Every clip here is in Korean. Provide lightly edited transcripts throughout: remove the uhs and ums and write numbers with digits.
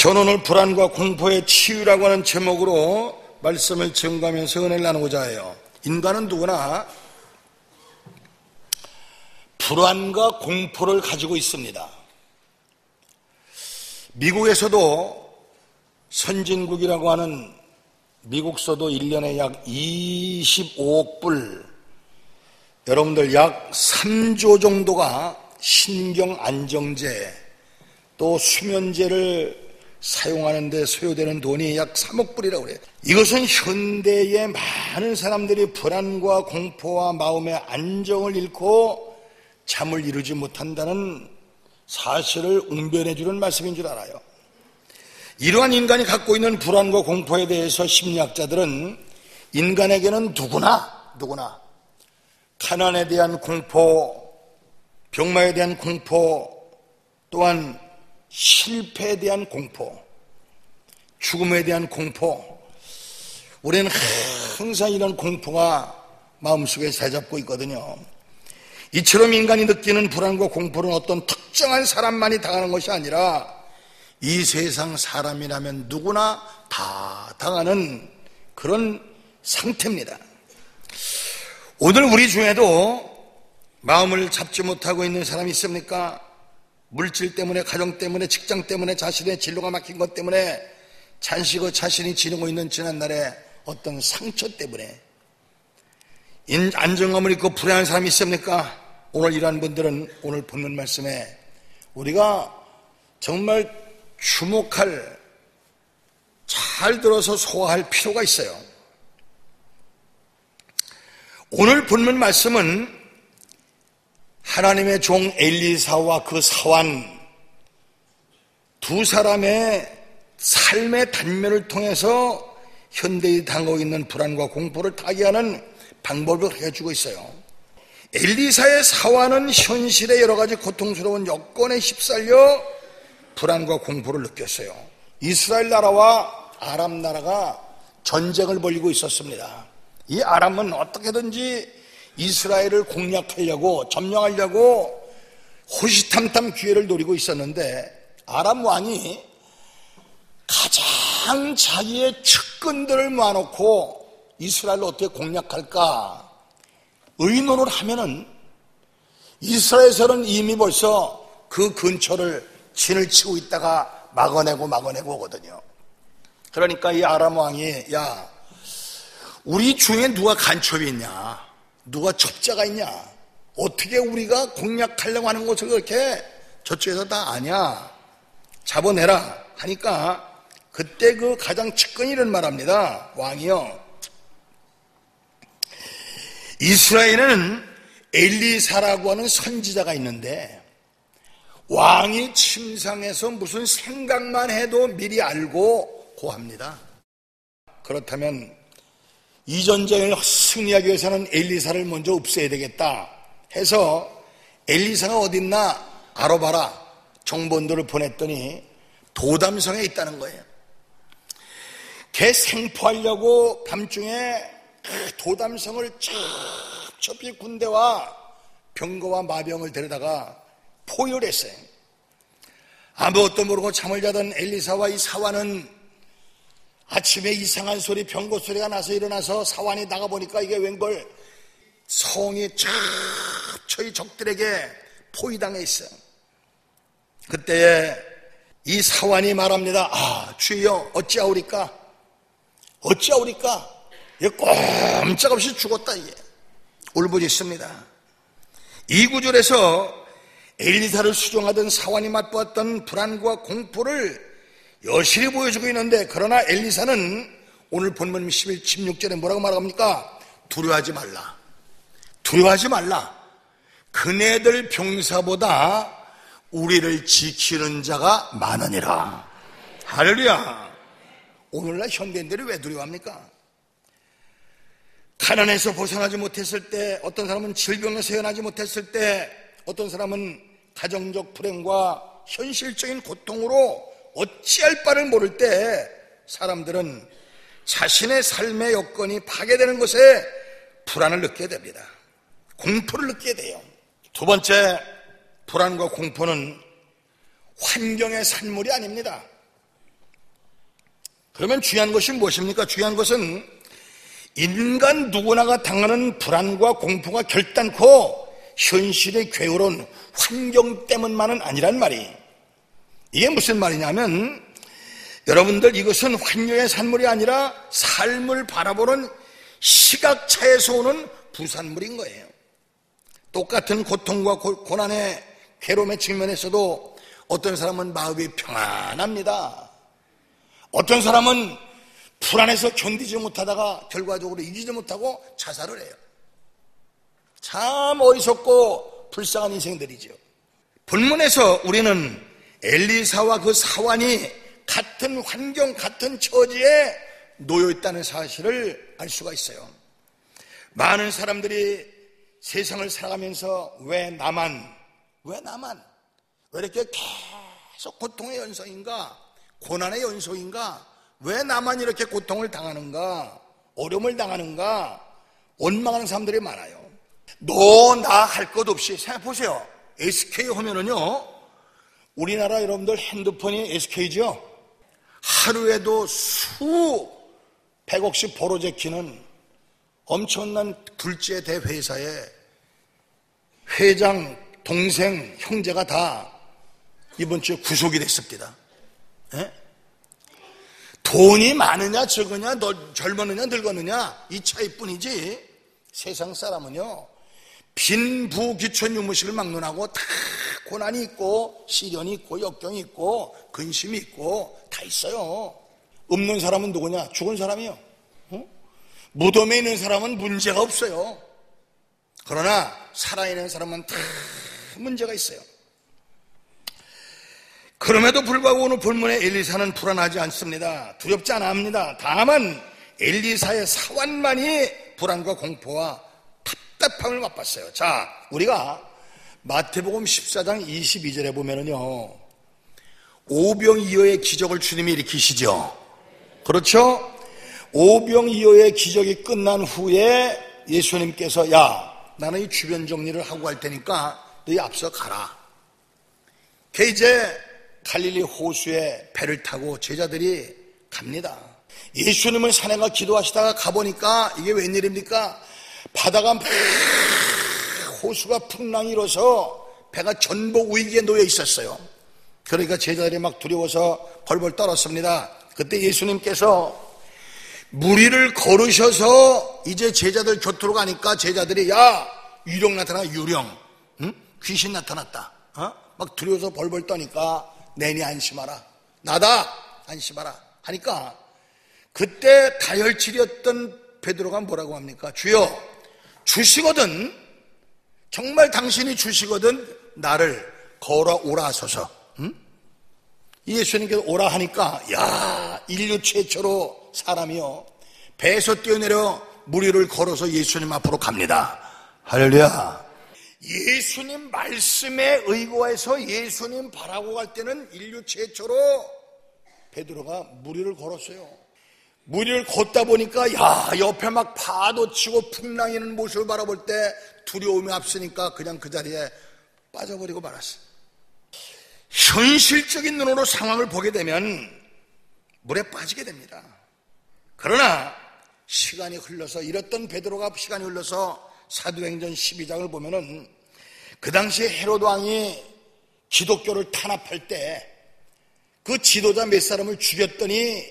저는 오늘 불안과 공포의 치유라고 하는 제목으로 말씀을 증거하면서 은혜를 나누고자 해요. 인간은 누구나 불안과 공포를 가지고 있습니다. 미국에서도 선진국이라고 하는 미국서도 1년에 약 25억 불, 여러분들 약 3조 정도가 신경안정제 또 수면제를 사용하는 데 소요되는 돈이 약 3억 불이라고 그래요. 이것은 현대의 많은 사람들이 불안과 공포와 마음의 안정을 잃고 잠을 이루지 못한다는 사실을 웅변해 주는 말씀인 줄 알아요. 이러한 인간이 갖고 있는 불안과 공포에 대해서 심리학자들은 인간에게는 누구나 가난에 대한 공포, 병마에 대한 공포, 또한 실패에 대한 공포, 죽음에 대한 공포, 우리는 항상 이런 공포가 마음속에 자리잡고 있거든요. 이처럼 인간이 느끼는 불안과 공포는 어떤 특정한 사람만이 당하는 것이 아니라 이 세상 사람이라면 누구나 다 당하는 그런 상태입니다. 오늘 우리 중에도 마음을 잡지 못하고 있는 사람이 있습니까? 물질 때문에, 가정 때문에, 직장 때문에, 자신의 진로가 막힌 것 때문에, 자신이 지니고 있는 지난날의 어떤 상처 때문에 안정감을 잃고 불안한 사람이 있습니까? 오늘 이러한 분들은 오늘 본문 말씀에 우리가 정말 주목할, 잘 들어서 소화할 필요가 있어요. 오늘 본문 말씀은 하나님의 종 엘리사와 그 사환 두 사람의 삶의 단면을 통해서 현대에 당하고 있는 불안과 공포를 타개하는 방법을 해주고 있어요. 엘리사의 사환은 현실의 여러 가지 고통스러운 여건에 휩쓸려 불안과 공포를 느꼈어요. 이스라엘 나라와 아람 나라가 전쟁을 벌이고 있었습니다. 이 아람은 어떻게든지 이스라엘을 공략하려고, 점령하려고 호시탐탐 기회를 노리고 있었는데 아람 왕이 가장 자기의 측근들을 모아놓고 이스라엘을 어떻게 공략할까 의논을 하면은 이스라엘에서는 이미 벌써 그 근처를 진을 치고 있다가 막아내고 오거든요. 그러니까 이 아람 왕이, 야, 우리 중에 누가 간첩이 있냐, 누가 접자가 있냐, 어떻게 우리가 공략하려고 하는 것을 그렇게 저쪽에서 다 아냐, 잡아내라 하니까 그때 그 가장 측근이 이런 말합니다. 왕이요, 이스라엘에는 엘리사라고 하는 선지자가 있는데 왕이 침상에서 무슨 생각만 해도 미리 알고 고합니다. 그렇다면 이 전쟁을 승리하기 위해서는 엘리사를 먼저 없애야 되겠다 해서 엘리사가 어딨나 알아봐라 정보원들을 보냈더니 도담성에 있다는 거예요. 걔 생포하려고 밤중에 그 도담성을 첩첩이 군대와 병거와 마병을 데려다가 포위를 했어요. 아무것도 모르고 잠을 자던 엘리사와 이 사환은 아침에 이상한 소리, 병거 소리가 나서 일어나서 사환이 나가보니까 이게 웬걸 성이 첩첩이 적들에게 포위당해 있어요. 그때 이 사환이 말합니다. 아, 주여, 어찌하오리까? 얘 꼼짝없이 죽었다, 이게. 울부짖습니다. 이 구절에서 엘리사를 수종하던 사환이 맛보았던 불안과 공포를 여실히 보여주고 있는데, 그러나 엘리사는 오늘 본문 16절에 뭐라고 말합니까? 두려워하지 말라. 그네들 병사보다 우리를 지키는 자가 많으니라. 할렐루야. 오늘날 현대인들이 왜 두려워합니까? 가난에서 벗어나지 못했을 때, 어떤 사람은 질병에서 헤어나지 못했을 때, 어떤 사람은 가정적 불행과 현실적인 고통으로 어찌할 바를 모를 때 사람들은 자신의 삶의 여건이 파괴되는 것에 불안을 느끼게 됩니다. 공포를 느끼게 돼요. 두 번째, 불안과 공포는 환경의 산물이 아닙니다. 그러면 중요한 것이 무엇입니까? 중요한 것은 인간 누구나가 당하는 불안과 공포가 결단코 현실의 괴로운 환경 때문만은 아니란 말이. 이게 무슨 말이냐면 여러분들, 이것은 환경의 산물이 아니라 삶을 바라보는 시각차에서 오는 부산물인 거예요. 똑같은 고통과 고난의 괴로움의 측면에서도 어떤 사람은 마음이 평안합니다. 어떤 사람은 불안해서 견디지 못하다가 결과적으로 이기지 못하고 자살을 해요. 참 어리석고 불쌍한 인생들이죠. 본문에서 우리는 엘리사와 그 사환이 같은 환경, 같은 처지에 놓여 있다는 사실을 알 수가 있어요. 많은 사람들이 세상을 살아가면서 왜 나만, 왜 이렇게 계속 고통의 연속인가, 고난의 연속인가, 왜 나만 이렇게 고통을 당하는가, 어려움을 당하는가, 원망하는 사람들이 많아요. 너 나 할 것 없이 생각해보세요. SK 하면은요, 우리나라 여러분들 핸드폰이 SK죠? 하루에도 수백억씩 벌어제키는 엄청난 둘째 대회사의 회장, 동생, 형제가 다 이번 주에 구속이 됐습니다. 예? 돈이 많으냐 적으냐, 너 젊었느냐 늙었느냐 이 차이뿐이지 세상 사람은요, 빈부귀천 유무식을 막론하고 다 고난이 있고 시련이 있고 역경이 있고 근심이 있고 다 있어요. 없는 사람은 누구냐? 죽은 사람이요. 무덤에 있는 사람은 문제가 없어요. 그러나 살아있는 사람은 다 문제가 있어요. 그럼에도 불구하고 오늘 본문의 엘리사는 불안하지 않습니다. 두렵지 않아 합니다. 다만 엘리사의 사환만이 불안과 공포와 답답함을 맛봤어요. 자, 우리가 마태복음 14장 22절에 보면은요, 오병이어의 기적을 주님이 일으키시죠. 그렇죠? 오병이어의 기적이 끝난 후에 예수님께서 야, 나는 이 주변 정리를 하고 갈 테니까 너희 앞서 가라. 그 이제 갈릴리 호수에 배를 타고 제자들이 갑니다. 예수님은 산에가 기도하시다가 가보니까 이게 웬일입니까? 바다가 막 호수가 풍랑이 일어서 배가 전복 위기에 놓여 있었어요. 그러니까 제자들이 막 두려워서 벌벌 떨었습니다. 그때 예수님께서 물 위를 걸으셔서 이제 제자들 곁으로 가니까 제자들이 야, 유령 나타나, 유령, 응? 귀신 나타났다, 막 두려워서 벌벌 떠니까 내니 안심하라, 나다 안심하라 하니까 그때 다혈질이었던 베드로가 뭐라고 합니까? 주여, 주시거든, 정말 당신이 주시거든 나를 걸어오라 하소서. 예수님께서 오라 하니까 야, 인류 최초로 사람이요 배에서 뛰어내려 물 위를 걸어서 예수님 앞으로 갑니다. 할렐루야. 예수님 말씀에 의거해서 예수님 바라고 갈 때는 인류 최초로 베드로가 물 위를 걸었어요. 물 위를 걷다 보니까 야, 옆에 막 파도 치고 풍랑이 있는 모습을 바라볼 때 두려움이 앞서니까 그냥 그 자리에 빠져버리고 말았어요. 현실적인 눈으로 상황을 보게 되면 물에 빠지게 됩니다. 그러나 시간이 흘러서 이랬던 베드로가 시간이 흘러서 사도행전 12장을 보면은 그 당시에 헤로드 왕이 기독교를 탄압할 때 그 지도자 몇 사람을 죽였더니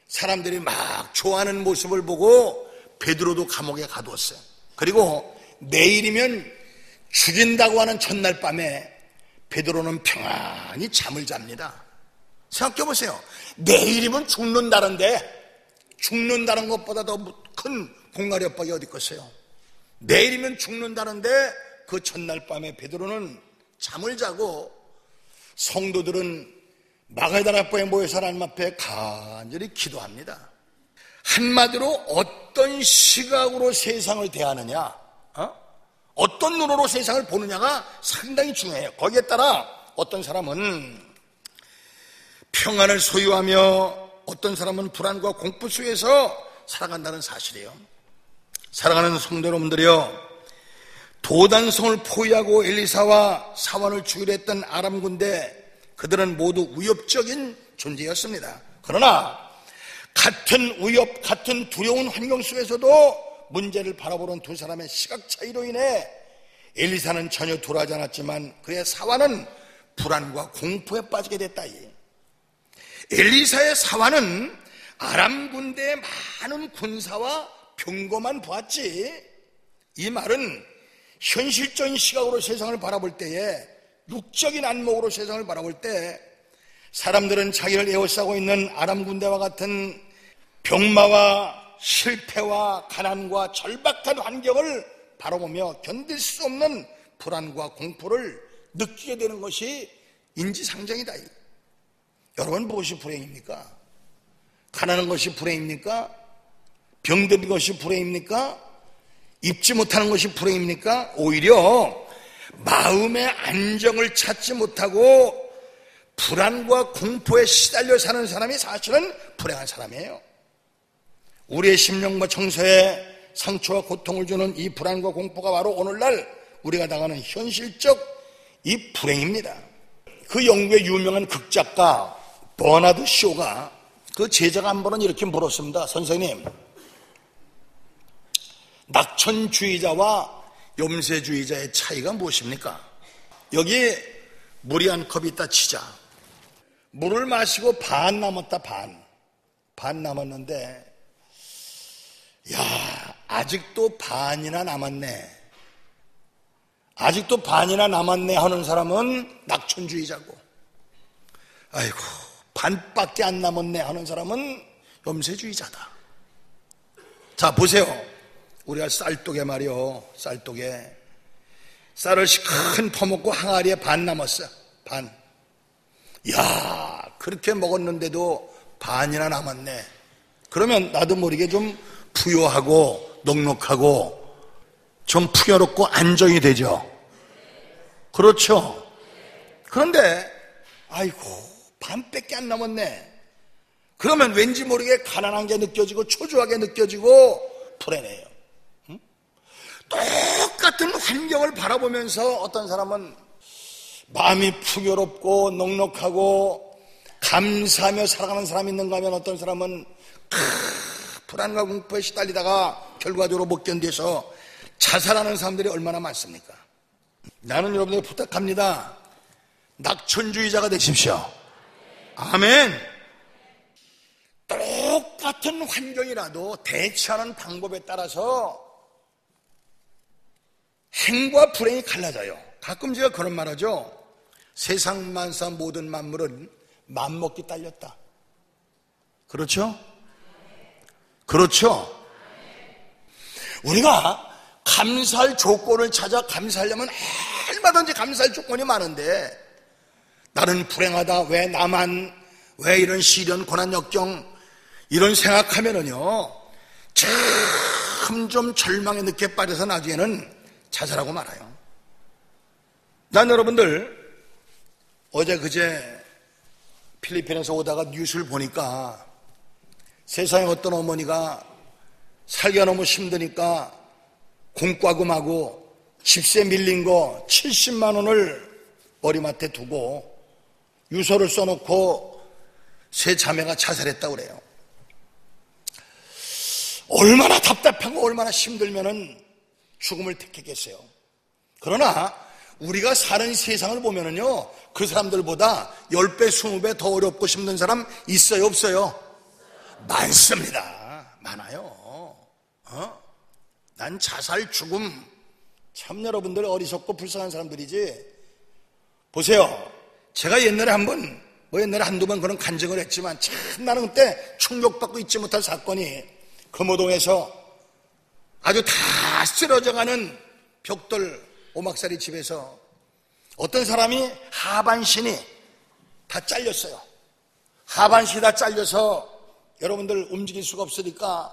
사람들이 막 좋아하는 모습을 보고 베드로도 감옥에 가두었어요. 그리고 내일이면 죽인다고 하는 전날 밤에 베드로는 평안히 잠을 잡니다. 생각해 보세요. 내일이면 죽는다는데 죽는다는 것보다 더 큰 공갈이 엇박이 어디 있겠어요. 내일이면 죽는다는데 그 전날 밤에 베드로는 잠을 자고 성도들은 마가다나 앞에 모여서 하나님 앞에 간절히 기도합니다. 한마디로 어떤 시각으로 세상을 대하느냐, 어떤 눈으로 세상을 보느냐가 상당히 중요해요. 거기에 따라 어떤 사람은 평안을 소유하며 어떤 사람은 불안과 공포 속에서 살아간다는 사실이에요. 사랑하는 성도 여러분들이요, 도단성을 포위하고 엘리사와 사환을 죽이려 했던 아람 군대, 그들은 모두 위협적인 존재였습니다. 그러나 같은 위협, 같은 두려운 환경 속에서도 문제를 바라보는 두 사람의 시각 차이로 인해 엘리사는 전혀 돌아가지 않았지만 그의 사환은 불안과 공포에 빠지게 됐다. 엘리사의 사환은 아람 군대의 많은 군사와 병거만 보았지, 이 말은 현실적인 시각으로 세상을 바라볼 때에, 육적인 안목으로 세상을 바라볼 때 사람들은 자기를 에워싸고 있는 아람 군대와 같은 병마와 실패와 가난과 절박한 환경을 바라보며 견딜 수 없는 불안과 공포를 느끼게 되는 것이 인지상정이다. 여러분, 무엇이 불행입니까? 가난한 것이 불행입니까? 병든 것이 불행입니까? 입지 못하는 것이 불행입니까? 오히려 마음의 안정을 찾지 못하고 불안과 공포에 시달려 사는 사람이 사실은 불행한 사람이에요. 우리의 심령과 정서에 상처와 고통을 주는 이 불안과 공포가 바로 오늘날 우리가 당하는 현실적 이 불행입니다. 그 영국의 유명한 극작가 버나드 쇼가 그 제자가 한 번은 이렇게 물었습니다. 선생님, 낙천주의자와 염세주의자의 차이가 무엇입니까? 여기 물이 한 컵이 있다 치자. 물을 마시고 반 남았다. 반 남았는데, 야, 아직도 반이나 남았네. 아직도 반이나 남았네 하는 사람은 낙천주의자고, 아이고, 반밖에 안 남았네 하는 사람은 염세주의자다. 자, 보세요. 우리가 쌀독에 말이요, 쌀독에 쌀을 시큰 퍼먹고 항아리에 반 남았어. 반. 야, 그렇게 먹었는데도 반이나 남았네. 그러면 나도 모르게 좀 부요하고 넉넉하고 좀 풍요롭고 안정이 되죠. 그렇죠. 그런데 아이고, 반밖에 안 남았네. 그러면 왠지 모르게 가난한 게 느껴지고 초조하게 느껴지고 불안해요. 똑같은 환경을 바라보면서 어떤 사람은 마음이 풍요롭고 넉넉하고 감사하며 살아가는 사람이 있는가 하면 어떤 사람은 불안과 공포에 시달리다가 결과적으로 못 견뎌서 자살하는 사람들이 얼마나 많습니까? 나는 여러분들 부탁합니다. 낙천주의자가 되십시오. 아멘. 똑같은 환경이라도 대처하는 방법에 따라서 행과 불행이 갈라져요. 가끔 제가 그런 말 하죠. 세상 만사 모든 만물은 맘먹기 딸렸다. 그렇죠? 그렇죠? 우리가 감사할 조건을 찾아 감사하려면 얼마든지 감사할 조건이 많은데, 나는 불행하다, 왜 나만, 왜 이런 시련 고난 역경, 이런 생각하면은요 참 좀 절망의 늪에 빠져서 나중에는 자살하고 말아요. 난 여러분들 어제 그제 필리핀에서 오다가 뉴스를 보니까 세상에 어떤 어머니가 살기가 너무 힘드니까 공과금하고 집세 밀린 거 70만 원을 머리맡에 두고 유서를 써놓고 세 자매가 자살했다고 그래요. 얼마나 답답하고 얼마나 힘들면은 죽음을 택했겠어요. 그러나 우리가 사는 세상을 보면은요, 그 사람들보다 10배, 20배 더 어렵고 힘든 사람 있어요, 없어요? 많습니다. 많아요. 난 자살, 죽음, 참 여러분들 어리석고 불쌍한 사람들이지. 보세요. 제가 옛날에 한두 번 그런 간증을 했지만, 참 나는 그때 충격받고 잊지 못할 사건이 금호동에서 아주 다 쓰러져가는 벽돌 오막살이 집에서 어떤 사람이 하반신이 다 잘렸어요. 하반신이 다 잘려서 여러분들 움직일 수가 없으니까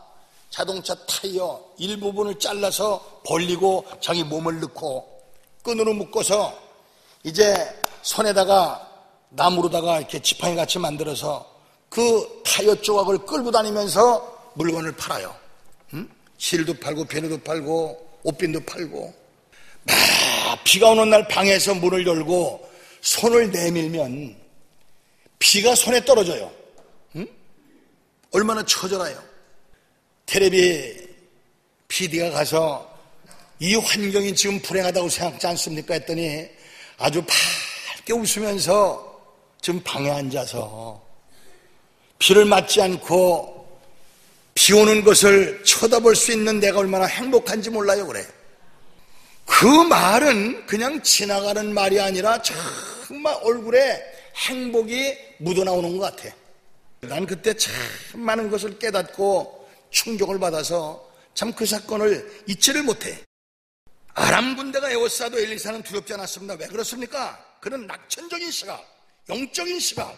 자동차 타이어 일부분을 잘라서 벌리고 자기 몸을 넣고 끈으로 묶어서 이제 손에다가 나무로다가 이렇게 지팡이 같이 만들어서 그 타이어 조각을 끌고 다니면서 물건을 팔아요. 실도 팔고 비누도 팔고 옷빈도 팔고. 비가 오는 날 방에서 문을 열고 손을 내밀면 비가 손에 떨어져요. 얼마나 처절해요. 텔레비 PD가 가서 이 환경이 지금 불행하다고 생각지 않습니까? 했더니 아주 밝게 웃으면서 지금 방에 앉아서 비를 맞지 않고 비 오는 것을 쳐다볼 수 있는 내가 얼마나 행복한지 몰라요. 그래. 그 말은 그냥 지나가는 말이 아니라 정말 얼굴에 행복이 묻어나오는 것 같아. 난 그때 참 많은 것을 깨닫고 충격을 받아서 참 그 사건을 잊지를 못해. 아람 군대가 에워싸도 엘리사는 두렵지 않았습니다. 왜 그렇습니까? 그는 낙천적인 시각, 영적인 시각,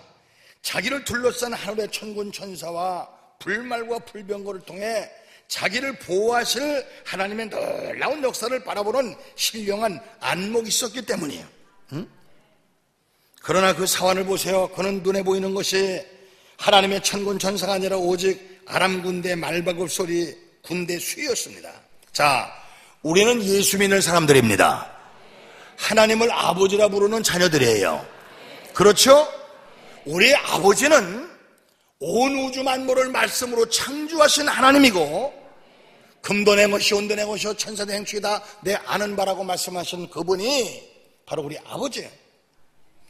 자기를 둘러싼 하늘의 천군 천사와 불말과 불병거를 통해 자기를 보호하실 하나님의 놀라운 역사를 바라보는 신령한 안목이 있었기 때문이에요. 그러나 그 사환을 보세요. 그는 눈에 보이는 것이 하나님의 천군 천사가 아니라 오직 아람 군대 말발굽 소리 군대 수였습니다. 자, 우리는 예수 믿는 사람들입니다. 하나님을 아버지라 부르는 자녀들이에요. 그렇죠? 우리 아버지는 온 우주 만물을 말씀으로 창조하신 하나님이고, 금도 내 것이 온도 내 것이요 천사도 행축이 다 내 아는 바라고 말씀하신 그분이 바로 우리 아버지예요.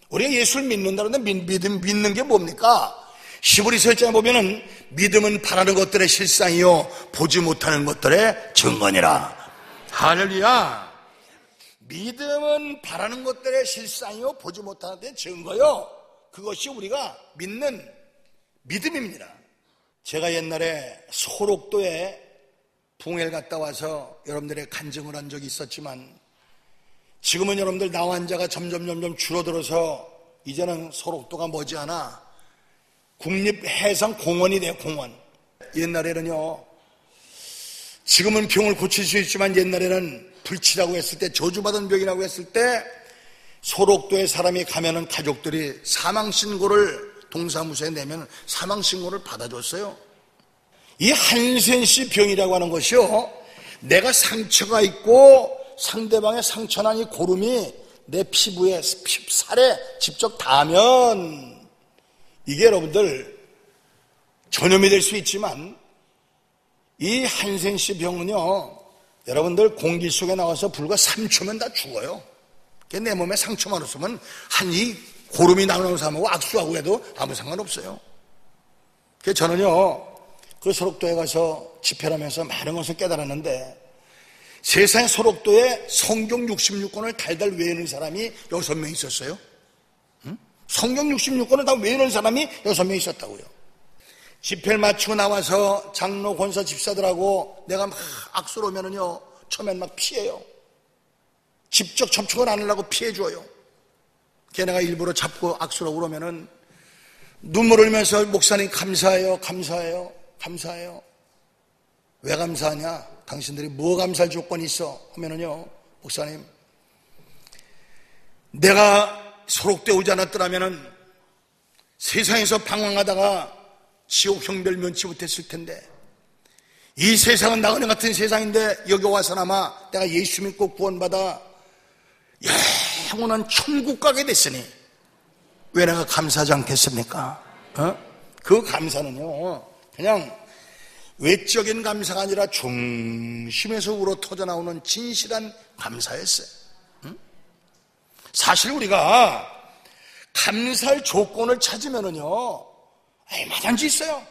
우리가 예수를 믿는다는데 믿는 게 뭡니까? 히브리서 1장에 보면은 믿음은 바라는 것들의 실상이요 보지 못하는 것들의 증거니라. 할렐루야. 믿음은 바라는 것들의 실상이요 보지 못하는 것들의 증거요. 그것이 우리가 믿는 믿음입니다. 제가 옛날에 소록도에 붕해를 갔다 와서 여러분들의 간증을 한 적이 있었지만, 지금은 여러분들 나와 환자가 점점 줄어들어서 이제는 소록도가 머지않아 국립해상공원이 돼요. 공원. 옛날에는요, 지금은 병을 고칠 수 있지만 옛날에는 불치라고 했을 때, 저주받은 병이라고 했을 때 소록도에 사람이 가면은 가족들이 사망신고를 동사무소에 내면 사망신고를 받아줬어요. 이 한센씨 병이라고 하는 것이요, 내가 상처가 있고 상대방의 상처난 이 고름이 내 피부에 살에 직접 닿으면 이게 여러분들 전염이 될 수 있지만, 이 한센씨 병은요, 여러분들 공기 속에 나와서 불과 3초면 다 죽어요. 내 몸에 상처만 없으면 한 이 고름이 나오는 사람하고 악수하고 해도 아무 상관없어요. 그래서 저는요, 그 소록도에 가서 집회를 하면서 많은 것을 깨달았는데, 세상 소록도에 성경 66권을 달달 외우는 사람이 6명 있었어요. 성경 66권을 다 외우는 사람이 6명 있었다고요. 집회를 마치고 나와서 장로, 권사, 집사들하고 내가 막 악수를 오면은요, 처음엔 막 피해요. 직접 접촉을 안 하려고 피해줘요. 걔네가 일부러 잡고 악수를 하고 그러면은 눈물을 흘리면서 목사님 감사해요, 감사해요, 감사해요. 왜 감사하냐? 당신들이 뭐 감사할 조건이 있어? 하면은요, 목사님, 내가 소록돼 오지 않았더라면은 세상에서 방황하다가 지옥 형별 면치 못했을 텐데, 이 세상은 나그네 같은 세상인데 여기 와서나마 내가 예수 믿고 구원받아 영원한 천국 가게 됐으니 왜 내가 감사하지 않겠습니까? 그 감사는요, 그냥 외적인 감사가 아니라 중심에서 우러 터져나오는 진실한 감사였어요. 사실 우리가 감사할 조건을 찾으면은요, 얼마든지 있어요.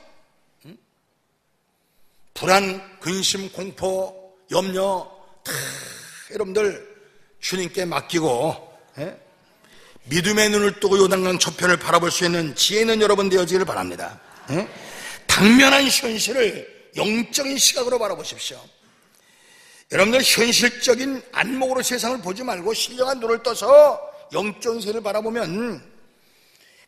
불안, 근심, 공포, 염려 다 여러분들 주님께 맡기고 믿음의 눈을 뜨고 요단강 저편을 바라볼 수 있는 지혜 있는 여러분 되어지기를 바랍니다. 당면한 현실을 영적인 시각으로 바라보십시오. 여러분들 현실적인 안목으로 세상을 보지 말고 신령한 눈을 떠서 영적인 세를 바라보면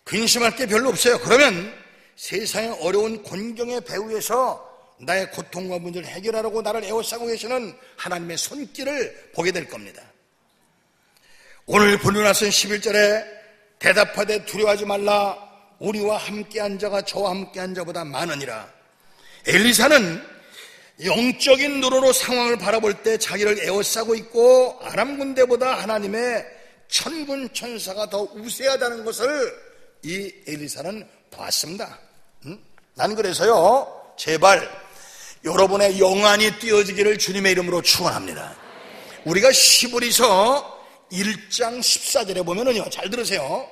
근심할 게 별로 없어요. 그러면 세상의 어려운 곤경의 배후에서 나의 고통과 문제를 해결하려고 나를 에워싸고 계시는 하나님의 손길을 보게 될 겁니다. 오늘 본문 말씀 11절에 대답하되 두려워하지 말라, 우리와 함께한 자가 저와 함께한 자보다 많으니라. 엘리사는 영적인 눈으로 상황을 바라볼 때 자기를 에워싸고 있고 아람 군대보다 하나님의 천군 천사가 더 우세하다는 것을 이 엘리사는 봤습니다. 난 그래서요, 제발 여러분의 영안이 띄어지기를 주님의 이름으로 축원합니다. 우리가 히브리서 1장 14절에 보면은요, 잘 들으세요.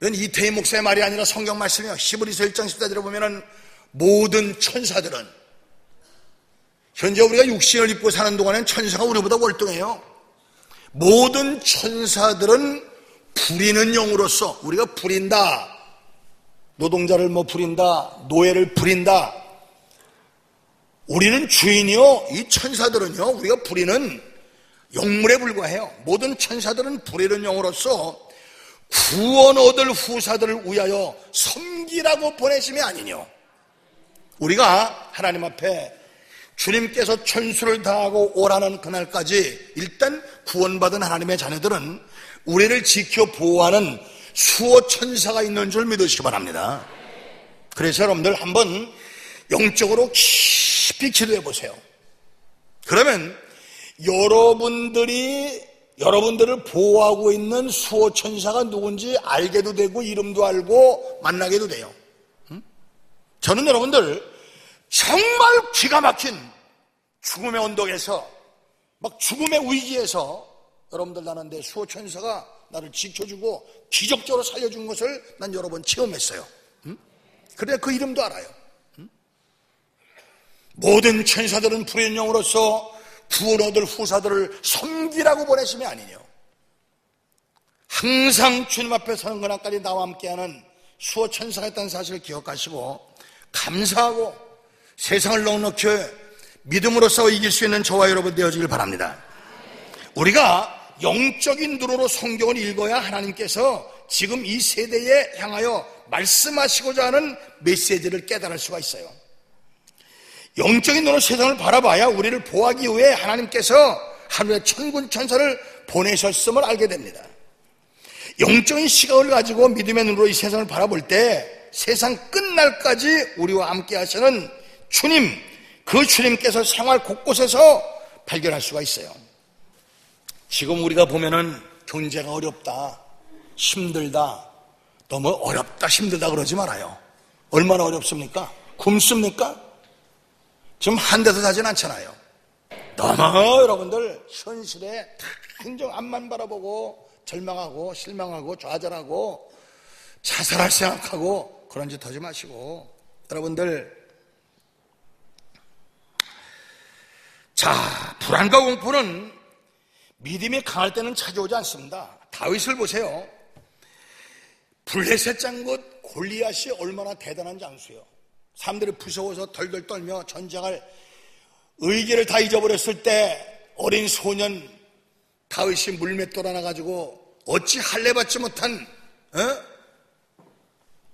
이건 이태희 목사의 말이 아니라 성경 말씀이에요. 히브리서 1장 14절에 보면은 모든 천사들은, 현재 우리가 육신을 입고 사는 동안엔 천사가 우리보다 월등해요. 모든 천사들은 부리는 영으로서, 우리가 부린다, 노동자를 부린다, 노예를 부린다, 우리는 주인이요, 이 천사들은요, 우리가 부리는 영물에 불과해요. 모든 천사들은 부리는 영으로서 구원 얻을 후사들을 위하여 섬기라고 보내심이 아니뇨. 우리가 하나님 앞에 주님께서 천수를 다하고 오라는 그날까지 일단 구원받은 하나님의 자녀들은 우리를 지켜 보호하는 수호 천사가 있는 줄 믿으시기 바랍니다. 그래서 여러분들 한번 영적으로 깊이 기도해 보세요. 그러면 여러분들을 보호하고 있는 수호 천사가 누군지 알게도 되고 이름도 알고 만나게도 돼요. 저는 여러분들 정말 기가 막힌 죽음의 언덕에서, 막 죽음의 위기에서 여러분들, 나는 내 수호 천사가 나를 지켜주고 기적적으로 살려준 것을 난 여러 번 체험했어요. 그래, 그 이름도 알아요. 모든 천사들은 부리는 영으로서 구원 얻을 후사들을 섬기라고 보내심이 아니뇨. 항상 주님 앞에 서는 그날까지 나와 함께하는 수호 천사가 있다는 사실을 기억하시고 감사하고 세상을 넉넉히 믿음으로써 이길 수 있는 저와 여러분 되어지길 바랍니다. 우리가 영적인 눈으로 성경을 읽어야 하나님께서 지금 이 세대에 향하여 말씀하시고자 하는 메시지를 깨달을 수가 있어요. 영적인 눈으로 세상을 바라봐야 우리를 보호하기 위해 하나님께서 하늘의 천군 천사를 보내셨음을 알게 됩니다. 영적인 시각을 가지고 믿음의 눈으로 이 세상을 바라볼 때 세상 끝날까지 우리와 함께 하시는 주님, 그 주님께서 생활 곳곳에서 발견할 수가 있어요. 지금 우리가 보면은 경제가 어렵다, 힘들다, 너무 어렵다, 힘들다 그러지 말아요. 얼마나 어렵습니까? 굶습니까? 지금 한 데서 사진 않잖아요. 너무 여러분들 현실에 행정 앞만 바라보고 절망하고 실망하고 좌절하고 자살할 생각하고 그런 짓 하지 마시고, 여러분들, 자, 불안과 공포는 믿음이 강할 때는 찾아오지 않습니다. 다윗을 보세요. 블레셋 장군 골리앗이 얼마나 대단한 장수예요. 사람들이 무서워서 덜덜 떨며 전쟁할 의지를 다 잊어버렸을 때 어린 소년 다윗이 물맷돌 하나 가지고 어찌 할례 받지 못한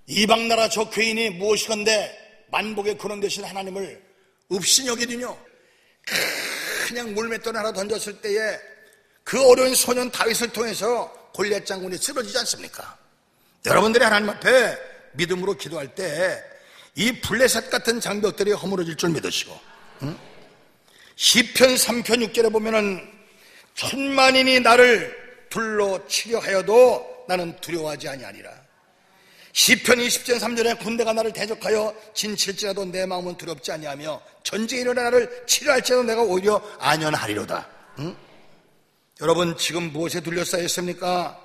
이방나라 저 괴인이 무엇이건데 만복의 근원 되신 하나님을 없이 여기느뇨. 그냥 물맷돌 하나 던졌을 때에 그 어려운 소년 다윗을 통해서 골리앗 장군이 쓰러지지 않습니까? 여러분들이 하나님 앞에 믿음으로 기도할 때 이 블레셋 같은 장벽들이 허물어질 줄 믿으시고, 시편 3편 6절에 보면은 천만인이 나를 둘러 치려 하여도 나는 두려워하지 아니하리라. 시편 20편 3절에 군대가 나를 대적하여 진칠지라도 내 마음은 두렵지 아니하며 전쟁이 일어나 나를 치려 할지라도 내가 오히려 안연하리로다. 여러분, 지금 무엇에 둘러싸여 있습니까?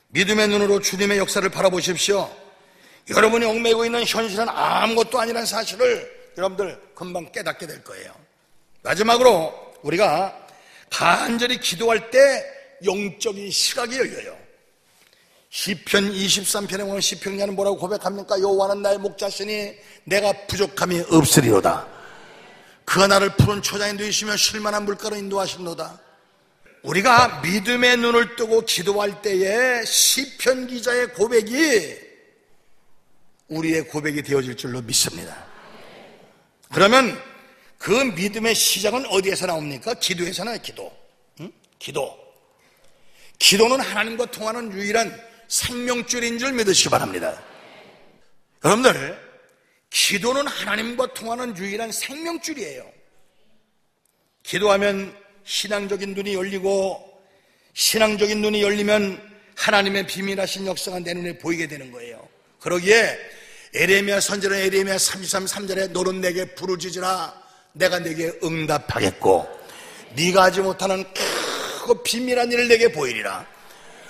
믿음의 눈으로 주님의 역사를 바라보십시오. 여러분이 얽매이고 있는 현실은 아무것도 아니라는 사실을 여러분들 금방 깨닫게 될 거예요. 마지막으로 우리가 간절히 기도할 때 영적인 시각이 열려요. 시편 23편에 보면 시편자는 뭐라고 고백합니까? 여호와는 나의 목자시니 내가 부족함이 없으리로다. 그가 나를 푸른 초장에 누이시며 쉴만한 물가로 인도하시노다. 우리가 믿음의 눈을 뜨고 기도할 때에 시편 기자의 고백이 우리의 고백이 되어질 줄로 믿습니다. 그러면 그 믿음의 시작은 어디에서 나옵니까? 기도에서 나와요. 기도는 하나님과 통하는 유일한 생명줄인 줄 믿으시기 바랍니다. 여러분들, 기도는 하나님과 통하는 유일한 생명줄이에요. 기도하면 신앙적인 눈이 열리고, 신앙적인 눈이 열리면 하나님의 비밀하신 역사가 내 눈에 보이게 되는 거예요. 그러기에 에레미야 선지자는 에레미야 33, 3절에 너는 내게 부르짖으라 내가 내게 응답하겠고 네가 하지 못하는 크고 비밀한 일을 내게 보이리라.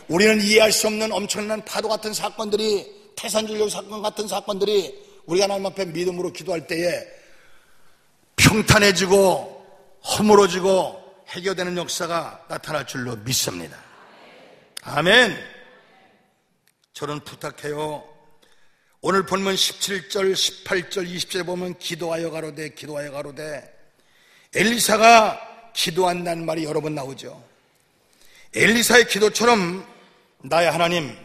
우리는 이해할 수 없는 엄청난 파도 같은 사건들이, 태산줄력 사건 같은 사건들이 우리가 하나님 앞에 믿음으로 기도할 때에 평탄해지고 허물어지고 해결되는 역사가 나타날 줄로 믿습니다. 아멘. 저는 부탁해요. 오늘 본문 17절, 18절, 20절에 보면 기도하여 가로되 엘리사가 기도한다는 말이 여러 번 나오죠. 엘리사의 기도처럼 나의 하나님,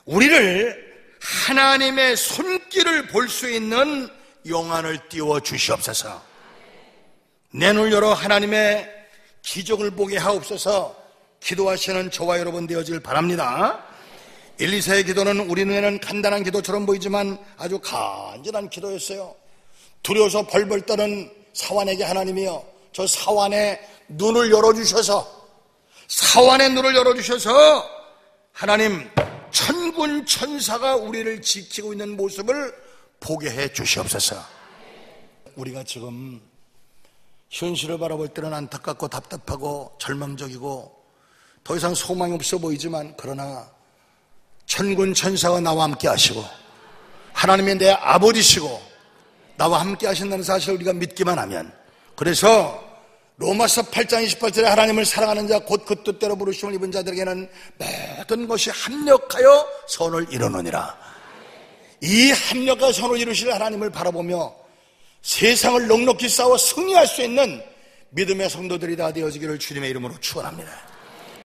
우리를 하나님의 손길을 볼 수 있는 용안을 띄워 주시옵소서. 내 눈을 열어 하나님의 기적을 보게 하옵소서. 기도하시는 저와 여러분 되어질 바랍니다. 엘리사의 기도는 우리 눈에는 간단한 기도처럼 보이지만 아주 간절한 기도였어요. 두려워서 벌벌 떠는 사환에게 하나님이여 저 사환의 눈을 열어주셔서, 사환의 눈을 열어주셔서 하나님 천군 천사가 우리를 지키고 있는 모습을 보게 해 주시옵소서. 우리가 지금 현실을 바라볼 때는 안타깝고 답답하고 절망적이고 더 이상 소망이 없어 보이지만, 그러나 천군 천사가 나와 함께 하시고 하나님이 내 아버지시고 나와 함께 하신다는 사실을 우리가 믿기만 하면, 그래서 로마서 8장 28절에 하나님을 사랑하는 자 곧 그 뜻대로 부르심을 입은 자들에게는 모든 것이 합력하여 선을 이루느니라. 이 합력과 선을 이루실 하나님을 바라보며 세상을 넉넉히 싸워 승리할 수 있는 믿음의 성도들이 다 되어지기를 주님의 이름으로 축원합니다.